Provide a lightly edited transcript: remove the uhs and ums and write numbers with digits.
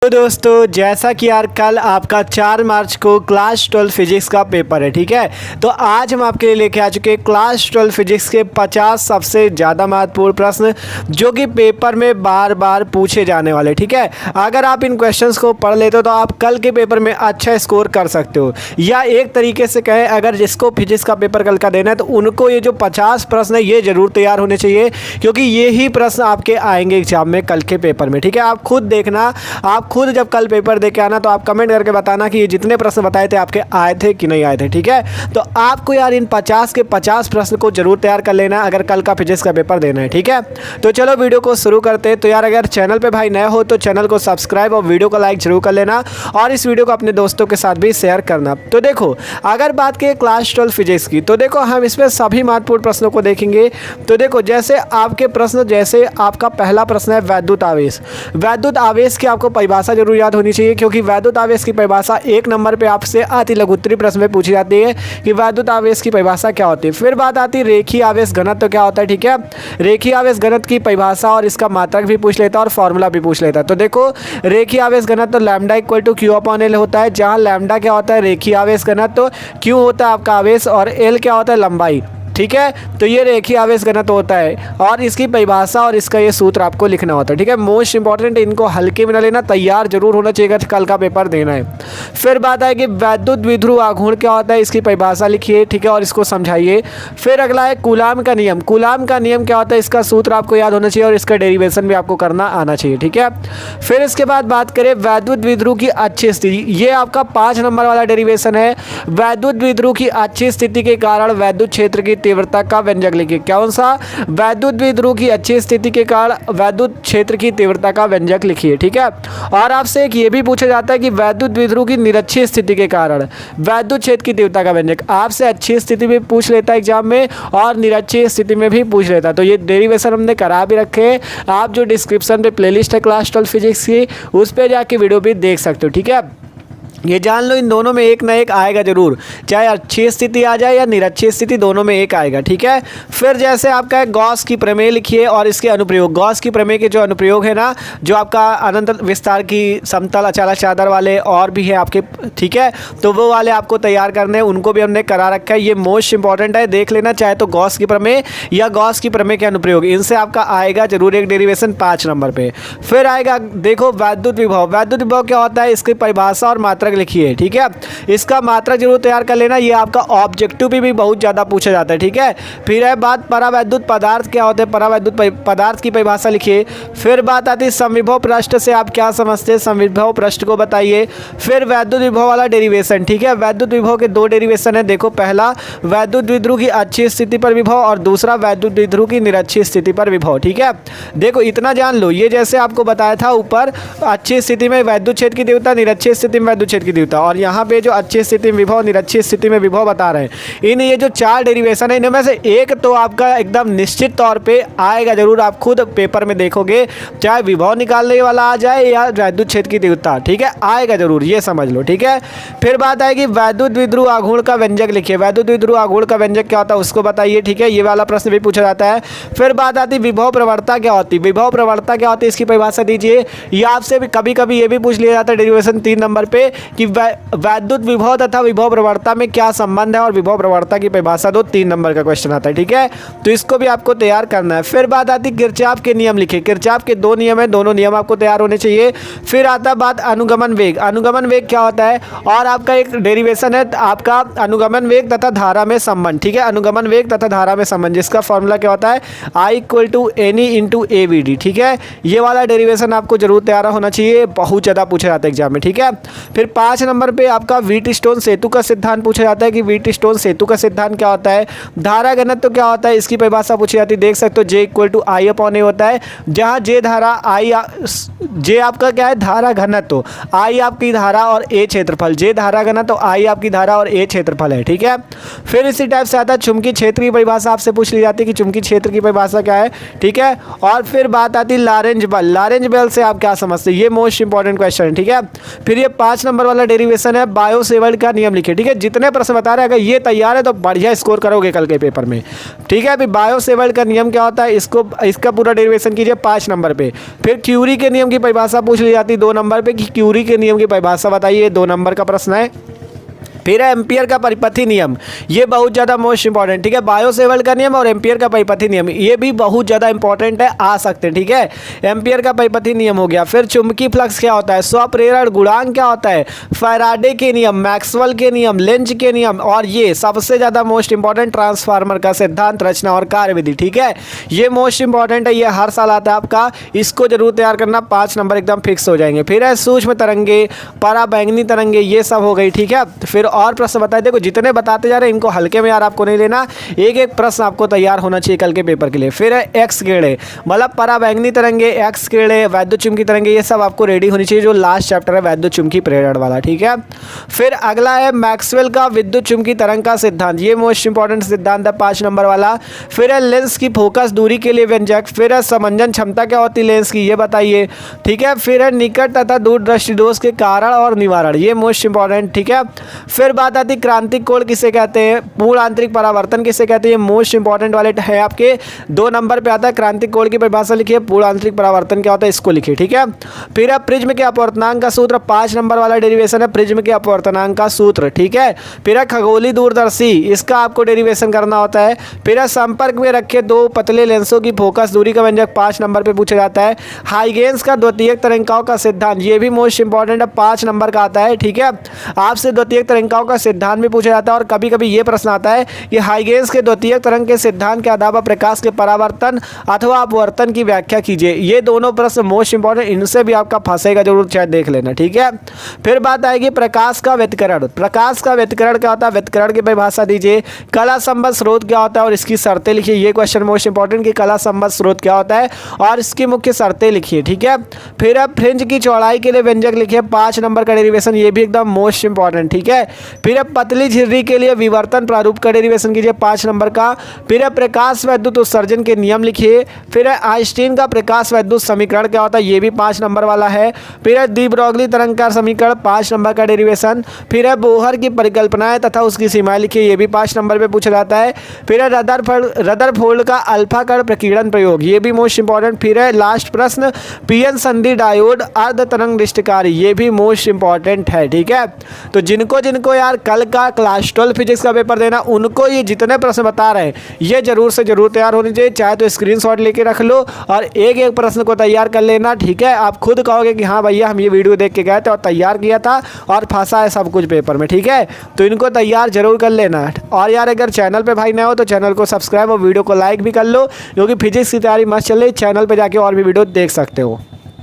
दोस्तों जैसा कि यार कल आपका 4 मार्च को क्लास 12 फिजिक्स का पेपर है, ठीक है। तो आज हम आपके लिए लेके आ चुके हैं क्लास 12 फिजिक्स के 50 सबसे ज़्यादा महत्वपूर्ण प्रश्न जो कि पेपर में बार बार पूछे जाने वाले, ठीक है। अगर आप इन क्वेश्चंस को पढ़ लेते हो तो आप कल के पेपर में अच्छा स्कोर कर सकते हो, या एक तरीके से कहें अगर जिसको फिजिक्स का पेपर कल का देना है तो उनको ये जो 50 प्रश्न है ये ज़रूर तैयार होने चाहिए, क्योंकि ये ही प्रश्न आपके आएंगे एग्जाम में कल के पेपर में, ठीक है। आप खुद देखना, आप खुद जब कल पेपर दे के आना तो आप कमेंट करके बताना कि ये जितने प्रश्न बताए थे आपके आए थे कि नहीं आए थे, ठीक है। तो आपको यार इन 50 के 50 प्रश्न को जरूर तैयार कर लेना अगर कल का फिजिक्स का पेपर देना है, ठीक है। तो चलो वीडियो को शुरू करते हैं। तो यार अगर चैनल पे भाई नए हो तो चैनल को सब्सक्राइब और वीडियो को लाइक जरूर कर लेना और इस वीडियो को अपने दोस्तों के साथ भी शेयर करना। तो देखो अगर बात करें क्लास 12 फिजिक्स की तो देखो हम इसमें सभी महत्वपूर्ण प्रश्नों को देखेंगे। तो देखो जैसे आपके प्रश्न, जैसे आपका पहला प्रश्न है वैद्युत आवेश। वैद्युत आवेश की आपको परिभाषा जरूर याद होनी चाहिए, क्योंकि वैद्युत आवेश की परिभाषा 1 नंबर पे आपसे अति लघुत्तरी प्रश्न में पूछी जाती है कि वैद्युत आवेश की परिभाषा क्या होती है। फिर बात आती है रेखीय आवेश घनत्व क्या होता है, ठीक है। रेखीय आवेश घनत्व की परिभाषा और इसका मात्रक भी पूछ लेता है और फॉर्मूला भी पूछ लेता है। तो देखो रेखीय आवेश घनत्व lambda equal to q upon l होता है, जहाँ लैम्डा क्या होता है रेखीय आवेश घनत्व, क्यू होता है आपका आवेश और एल क्या होता है लंबाई, ठीक है। तो ये रेखीय आवेश घनत्व होता है और इसकी परिभाषा और इसका ये सूत्र आपको लिखना होता है, ठीक है। मोस्ट इंपॉर्टेंट, इनको हल्के में न लेना, तैयार जरूर होना चाहिए कल का पेपर देना है। फिर बात है कि वैद्युत द्विध्रुव आघूर्ण क्या होता है, इसकी परिभाषा लिखिए, ठीक है, और इसको समझाइए। फिर अगला है कूलाम का नियम। कूलाम का नियम क्या होता है, इसका सूत्र आपको याद होना चाहिए और इसका डेरिवेशन भी आपको करना आना चाहिए, ठीक है। फिर इसके बाद बात करें वैद्युत द्विध्रुव की अच्छी स्थिति, ये आपका 5 नंबर वाला डेरिवेशन है। वैद्युत द्विध्रुव की अच्छी स्थिति के कारण वैद्युत क्षेत्र की तीव्रता का व्यंजक लिखिए। कौन सा? वैद्युत द्विध्रुव की अच्छी स्थिति के कारण वैद्युत क्षेत्र की तीव्रता का व्यंजक लिखिए, ठीक है। और आपसे एक ये भी पूछा जाता है कि वैद्युत द्विध्रुव की निरक्षीय स्थिति के कारण वैद्युत क्षेत्र की तीव्रता का व्यंजक। आपसे अच्छी स्थिति में पूछ लेता है एग्जाम में और निरक्षीय स्थिति में भी पूछ लेता है। तो ये डेरिवेशन हमने करा भी रखे, आप जो डिस्क्रिप्शन पे प्लेलिस्ट है क्लास 12 फिजिक्स की उस पर जाके वीडियो भी देख सकते हो, ठीक है। ये जान लो इन दोनों में एक ना एक आएगा जरूर, चाहे अच्छी स्थिति आ जाए या निरक्षीय स्थिति, दोनों में एक आएगा, ठीक है। फिर जैसे आपका है गॉस की प्रमेय लिखिए और इसके अनुप्रयोग। गॉस की प्रमेय के जो अनुप्रयोग है ना, जो आपका अनंत विस्तार की समतल अचालक चादर वाले और भी है आपके, ठीक है, तो वो वाले आपको तैयार करने हैं, उनको भी हमने करा रखा है। ये मोस्ट इंपॉर्टेंट है, देख लेना, चाहे तो गॉस की प्रमेय या गॉस की प्रमेय के अनुप्रयोग, इनसे आपका आएगा जरूर एक डेरिवेशन 5 नंबर पे। फिर आएगा देखो वैद्युत विभव। वैद्युत विभव क्या होता है, इसकी परिभाषा और मात्रा लिखिए, ठीक है। इसका मात्रा जरूर तैयार कर लेना, ये आपका ऑब्जेक्टिव भी बहुत ज्यादा पूछा जाता है, ठीक है। फिर है बात परावैद्युत पदार्थ क्या होते हैं, परावैद्युत पदार्थ की परिभाषा लिखिए। फिर बात आती है समविभव पृष्ठ से आप क्या समझते हैं, समविभव पृष्ठ को बताइए। फिर वैद्युत विभव वाला डेरिवेशन, ठीक है। वैद्युत विभव के 2 डेरिवेशन है, देखो पहला वैद्युत द्विध्रुव की अच्छी स्थिति पर विभव और दूसरा वैद्युत द्विध्रुव की निरक्षीय स्थिति पर विभव, ठीक है। देखो इतना जान लो, ये जैसे आपको बताया था ऊपर अच्छी स्थिति में वैद्युत क्षेत्र की तीव्रता, निरक्षीय स्थिति में वैद्युत क्षेत्र की तीव्रता, और यहाँ पे जो अच्छी स्थिति में विभव, निरक्षीय स्थिति में विभव बता रहे हैं। इन ये जो 4 डेरिवेशन है इनमें से एक तो आपका एकदम निश्चित तौर पे आएगा जरूर, आप खुद पेपर में देखोगे, चाहे विभव निकालने वाला आ जाए या वैद्युत क्षेत्र की तीव्रता, ठीक है, आएगा जरूर, ये समझ लो, ठीक है। फिर बात आएगी वैद्युत द्विध्रुव आघूर्ण का व्यंजक लिखिए। वैद्युत द्विध्रुव आघूर्ण का व्यंजक क्या होता है उसको बताइए, ठीक है, ये वाला प्रश्न भी पूछा जाता है। फिर बात आती है विभव प्रवणता क्या होती है। विभव प्रवणता क्या होती है, इसकी परिभाषा दीजिए। ये आपसे भी कभी कभी ये भी पूछ लिया जाता है डेरिवेशन 3 नंबर पे कि वैद्युत विभव तथा विभव प्रवणता में क्या संबंध है, और विभव प्रवणता की परिभाषा दो, 3 नंबर का क्वेश्चन आता है, ठीक है। तो इसको भी आपको तैयार करना है। फिर बात आती है किरचॉफ के नियम लिखिए। किरचॉफ के 2 नियम है, दोनों नियम आपको तैयार होने चाहिए। फिर आता बात अनुगमन वेग। अनुगमन वेग क्या होता है, और आपका एक डेरिवेशन है आपका अनुगमन वेग तथा धारा में संबंध, ठीक है। अनुगमन वेग तथा धारा में संबंध, जिसका फॉर्मूला क्या होता है I = NE × AVD, ठीक है। ये वाला डेरिवेशन आपको जरूर तैयार होना चाहिए, बहुत ज़्यादा पूछा जाता है एग्जाम में, ठीक है। फिर 5 नंबर पे आपका व्हीटस्टोन सेतु का सिद्धांत पूछा जाता है कि व्हीटस्टोन सेतु का सिद्धांत क्या होता है। धारा घनत्व तो क्या होता है, इसकी परिभाषा पूछी जाती है, देख सकते हो J = I/A होता है, जहाँ J धारा, J आपका क्या है धारा घनत्व, I आपकी धारा और A क्षेत्रफल, J धारा घनत्व, I आपकी धारा और A क्षेत्रफल है, ठीक है। फिर इसी टाइप से आता है चुंबकीय क्षेत्र की परिभाषा आपसे पूछ ली जाती है कि चुंबकीय क्षेत्र की परिभाषा क्या है, ठीक है। और फिर बात आती है लॉरेंज बल। लॉरेंज बल से आप क्या समझते हैं, ये मोस्ट इंपॉर्टेंट क्वेश्चन है, ठीक है। फिर ये 5 नंबर वाला डेरिवेशन है बायोसेवर्ट का नियम लिखिए। ठीक है, जितने प्रश्न बता रहे हैं अगर ये तैयार है तो बढ़िया स्कोर करोगे कल के पेपर में। ठीक है, अभी बायोसेवर्ट का नियम क्या होता है, इसका पूरा डेरिवेशन कीजिए 5 नंबर पे। फिर क्यूरी के नियम की परिभाषा पूछ ली जाती है 2 नंबर पे कि क्यूरी के नियम की परिभाषा बताइए, 2 नंबर का प्रश्न है। फिर है एम्पियर का परिपथी नियम, ये बहुत ज़्यादा मोस्ट इंपॉर्टेंट। ठीक है, बायोसेवर्ट का नियम और एम्पियर का परिपथी नियम ये भी बहुत ज़्यादा इंपॉर्टेंट है, आ सकते हैं। ठीक है, एम्पियर का परिपथी नियम हो गया। फिर चुंबकीय फ्लक्स क्या होता है, स्वप्रेरण गुणांक क्या होता है, फैराडे के नियम, मैक्सवेल के नियम, लेंज के नियम, और ये सबसे ज़्यादा मोस्ट इंपॉर्टेंट ट्रांसफार्मर का सिद्धांत, रचना और कार्यविधि। ठीक है, ये मोस्ट इंपॉर्टेंट है, ये हर साल आता है आपका, इसको जरूर तैयार करना, 5 नंबर एकदम फिक्स हो जाएंगे। फिर है सूक्ष्म तरंगे, पराबैंगनी तरंगे, ये सब हो गई। ठीक है, फिर और प्रश्न बताए, देखो जितने बताते जा रहे हैं इनको हल्के में यार आपको नहीं लेना, एक एक प्रश्न आपको तैयार होना चाहिए कल के पेपर के लिए। फिर है एक्स किरणें, मतलब पराबैंगनी तरंगे, एक्स किरणें, वैद्युत चुंबकीय तरंगे, ये सब आपको रेडी होनी चाहिए, जो लास्ट चैप्टर है वैद्युत चुंबकीय प्रेरण वाला। ठीक है, फिर अगला है मैक्सवेल का विद्युत चुंबकीय तरंग का सिद्धांत, ये मोस्ट इंपॉर्टेंट सिद्धांत है 5 नंबर वाला। फिर है लेंस की फोकस दूरी के लिए व्यंजक। फिर है समंजन क्षमता क्या होती है लेंस की, ये बताइए। ठीक है, फिर है निकट तथा दूर दृष्टि दोष के कारण और निवारण, ये मोस्ट इंपॉर्टेंट। ठीक है, फिर बात आती क्रांतिक कोण किसे कहते हैं, पूर्ण आंतरिक परावर्तन किसे कहते हैं, ये मोस्ट इंपॉर्टेंट वाले है आपके 2 नंबर पे आता है। क्रांतिक कोण की परिभाषा लिखिए, पूर्ण आंतरिक परावर्तन क्या होता है इसको लिखिए। ठीक है, फिर अब प्रिज्म के अपवर्तनांक का सूत्र, 5 नंबर वाला डेरिवेशन है प्रिज्म के अपवर्तनांक का सूत्र। ठीक है, फिर है खगोलीय दूरदर्शी, इसका आपको डेरिवेशन करना होता है। फिर है संपर्क में रखे 2 पतले लेंसों की फोकस दूरी का व्यंजक, 5 नंबर पे पूछा जाता है। हाइगेंस का द्वितीयक तरंगिकाओं का सिद्धांत, ये भी मोस्ट इंपॉर्टेंट है, 5 नंबर का आता है। ठीक है, आपसे द्वितीयक तरंगिकाओं का सिद्धांत भी पूछा जाता है, और कभी कभी ये प्रश्न आता है कि हाइगेंस के द्वितीयक तरंग के सिद्धांत के आधार पर प्रकाश के परावर्तन अथवा अपवर्तन की व्याख्या कीजिए। ये दोनों प्रश्न मोस्ट इंपॉर्टेंट, इनसे भी आपका फंसेगा जरूर, चाहे देख लेना। ठीक है, फिर बात आएगी प्रकाश का व्यतिकरण। प्रकाश का व्यतिकरण क्या होता है, व्यतिकरण की परिभाषा दीजिए। कला संबद्ध स्रोत क्या होता है और इसकी शर्तें लिखिए, ये क्वेश्चन मोस्ट इंपॉर्टेंट कि कला संबद्ध स्रोत क्या होता है और इसकी मुख्य शर्तें लिखिए। ठीक है, फिर अब फ्रिंज की चौड़ाई के लिए व्यंजक लिखिए, 5 नंबर का डेरिवेशन, ये भी एकदम मोस्ट इंपॉर्टेंट। ठीक है, फिर अब पतली झिर्री के लिए विवर्तन प्रारूप का डेरिवेशन कीजिए, 5 नंबर का। फिर है प्रकाश वैद्युत उत्सर्जन के नियम लिखिए। फिर है आइंस्टीन का प्रकाश वैद्युत समीकरण क्या होता है, ये भी 5 नंबर वाला है। फिर है डी ब्रोगली तरंग का समीकरण, 5 नंबर का डेरिवेशन। फिर है बोहर की परिकल्पनाएं तथा उसकी सीमाएं लिखिए, ये भी 5 नंबर पे पूछा जाता है। फिर है रदरफोर्ड का अल्फा कण प्रकीर्णन प्रयोग, ये भी मोस्ट इंपॉर्टेंट। फिर है लास्ट प्रश्न पीएन संधि डायोड अर्ध तरंग निष्ठकारी, ये भी मोस्ट इंपॉर्टेंट है। ठीक है, तो जिनको यार कल का क्लास 12 फिजिक्स का पेपर देना, उनको ये जितने प्रश्न बता रहे हैं ये जरूर से जरूर तैयार होनी चाहिए, चाहे तो स्क्रीनशॉट लेके रख लो और एक एक प्रश्न को तैयार कर लेना। ठीक है, आप खुद कहोगे कि हाँ भैया हम ये वीडियो देख के गए थे और तैयार किया था और फंसा है सब कुछ पेपर में। ठीक है, तो इनको तैयार जरूर कर लेना। और यार अगर चैनल पे भाई नए हो तो चैनल को सब्सक्राइब और वीडियो को लाइक भी कर लो, क्योंकि फिजिक्स की तैयारी मस्त चल रही, चैनल पर जाके और भी वीडियो देख सकते हो।